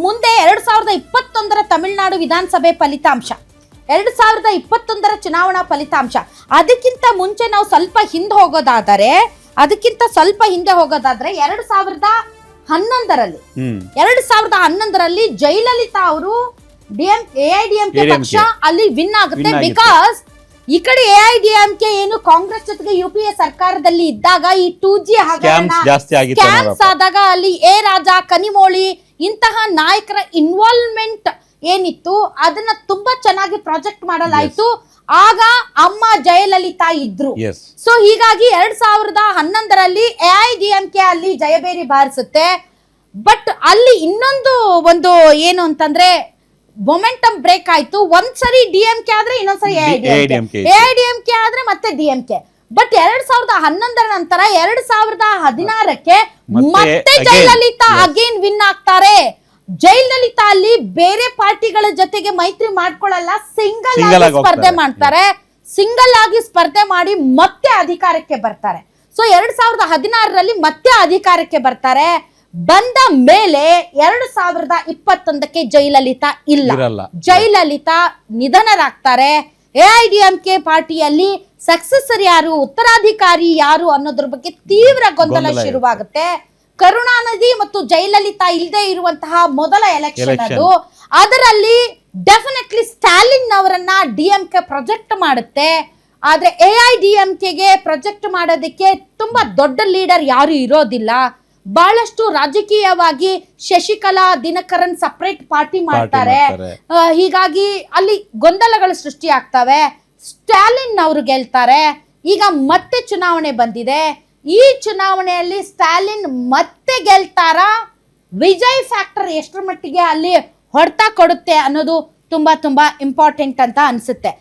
ಮುಂದೆ 2021 ತಮಿಳುನಾಡು ವಿಧಾನಸಭೆ ಫಲಿತಾಂಶ, 2021 ಚುನಾವಣಾ ಫಲಿತಾಂಶ, ಅದಕ್ಕಿಂತ ಮುಂಚೆ ನಾವು ಸ್ವಲ್ಪ ಹಿಂದೆ ಹೋಗೋದಾದರೆ 2011ರಲ್ಲಿ ಜಯಲಲಿತಾ ಅವರು ಎಐಡಿಎಂಕೆ ಪಕ್ಷ ಅಲ್ಲಿ ವಿನ್ ಆಗುತ್ತೆ. ಬಿಕಾಸ್ ಈ ಕಡೆ ಎಐಡಿಎಂಕೆ ಏನು ಕಾಂಗ್ರೆಸ್ ಜೊತೆಗೆ ಯುಪಿಎ ಸರ್ಕಾರದಲ್ಲಿ ಇದ್ದಾಗ ಈ 2G ಸ್ಕ್ಯಾಮ್ಸ್ ಆದಾಗ ಅಲ್ಲಿ ಎ ರಾಜಾ, ಕನಿಮೋಳಿ ಇಂತಹ ನಾಯಕರ ಇನ್ವಾಲ್ವ್ಮೆಂಟ್ ಏನಿತ್ತು ಅದನ್ನ ತುಂಬಾ ಚೆನ್ನಾಗಿ ಪ್ರಾಜೆಕ್ಟ್ ಮಾಡಲಾಯಿತು. ಆಗ ಅಮ್ಮ ಜಯಲಲಿತಾ ಇದ್ರು. ಸೊ ಹೀಗಾಗಿ 2011ರಲ್ಲಿ ಎಐಡಿಎಂಕೆ ಅಲ್ಲಿ ಜಯಬೇರಿ ಬಾರಿಸುತ್ತೆ. ಬಟ್ ಅಲ್ಲಿ ಇನ್ನೊಂದು ಒಂದು ಏನು ಅಂತಂದ್ರೆ ಮೊಮೆಂಟಮ್ ಬ್ರೇಕ್ ಆಯ್ತು. ಒಂದ್ಸರಿ ಡಿಎಂಕೆ ಆದ್ರೆ ಇನ್ನೊಂದ್ಸರಿ ಎಐಡಿಎಂಕೆ ಆದ್ರೆ ಮತ್ತೆ ಡಿಎಂಕೆ. ಬಟ್ 2011 ನಂತರ 2016ಕ್ಕೆ ಮತ್ತೆ ಜಯಲಲಿತಾ ಅಗೇನ್ ವಿನ್ ಆಗ್ತಾರೆ. ಜಯಲಲಿತಾ ಅಲ್ಲಿ ಬೇರೆ ಪಾರ್ಟಿಗಳ ಜೊತೆಗೆ ಮೈತ್ರಿ ಮಾಡ್ಕೊಳ್ಳಲ್ಲ, ಸಿಂಗಲ್ ಆಗಿ ಸ್ಪರ್ಧೆ ಮಾಡ್ತಾರೆ. ಸಿಂಗಲ್ ಆಗಿ ಸ್ಪರ್ಧೆ ಮಾಡಿ ಮತ್ತೆ ಅಧಿಕಾರಕ್ಕೆ ಬರ್ತಾರೆ. ಸೊ 2016ರಲ್ಲಿ ಮತ್ತೆ ಅಧಿಕಾರಕ್ಕೆ ಬರ್ತಾರೆ. ಬಂದ ಮೇಲೆ 2021ಕ್ಕೆ ಜಯಲಲಿತಾ ಇಲ್ಲ. ಜಯಲಲಿತಾ ನಿಧನರಾಗ್ತಾರೆ. ಎಐಡಿಎಂಕೆ ಪಾರ್ಟಿಯಲ್ಲಿ ಸಕ್ಸೆಸರ್ ಯಾರು, ಉತ್ತರಾಧಿಕಾರಿ ಯಾರು ಅನ್ನೋದ್ರ ಬಗ್ಗೆ ತೀವ್ರ ಗೊಂದಲ ಶುರುವಾಗುತ್ತೆ. ಕರುಣಾನಿಧಿ ಮತ್ತು ಜಯಲಲಿತಾ ಇಲ್ಲದೆ ಇರುವಂತಹ ಮೊದಲ ಎಲೆಕ್ಷನ್ ಅದು. ಅದರಲ್ಲಿ ಡೆಫಿನೆಟ್ಲಿ ಸ್ಟಾಲಿನ್ ಅವರನ್ನ ಡಿಎಂಕೆ ಪ್ರೊಜೆಕ್ಟ್ ಮಾಡುತ್ತೆ. ಆದ್ರೆ ಎಐಡಿಎಂಕೆಗೆ ಪ್ರೊಜೆಕ್ಟ್ ಮಾಡೋದಕ್ಕೆ ತುಂಬಾ ದೊಡ್ಡ ಲೀಡರ್ ಯಾರು ಇರೋದಿಲ್ಲ. ಬಹಳಷ್ಟು ರಾಜಕೀಯವಾಗಿ ಶಶಿಕಲಾ, ದಿನಕರನ್ ಸಪರೇಟ್ ಪಾರ್ಟಿ ಮಾಡ್ತಾರೆ. ಹೀಗಾಗಿ ಅಲ್ಲಿ ಗೊಂದಲಗಳು ಸೃಷ್ಟಿ ಆಗ್ತವೆ. ಸ್ಟಾಲಿನ್ ಅವರು ಗೆಲ್ತಾರೆ. ಈಗ ಮತ್ತೆ ಚುನಾವಣೆ ಬಂದಿದೆ. ಈ ಚುನಾವಣೆಯಲ್ಲಿ ಸ್ಟಾಲಿನ್ ಮತ್ತೆ ಗೆಲ್ತಾರ? ವಿಜಯ್ ಫ್ಯಾಕ್ಟರ್ ಎಷ್ಟರ ಮಟ್ಟಿಗೆ ಅಲ್ಲಿ ಹೊಡೆತ ಕೊಡುತ್ತೆ ಅನ್ನೋದು ತುಂಬಾ ಇಂಪಾರ್ಟೆಂಟ್ ಅಂತ ಅನ್ಸುತ್ತೆ.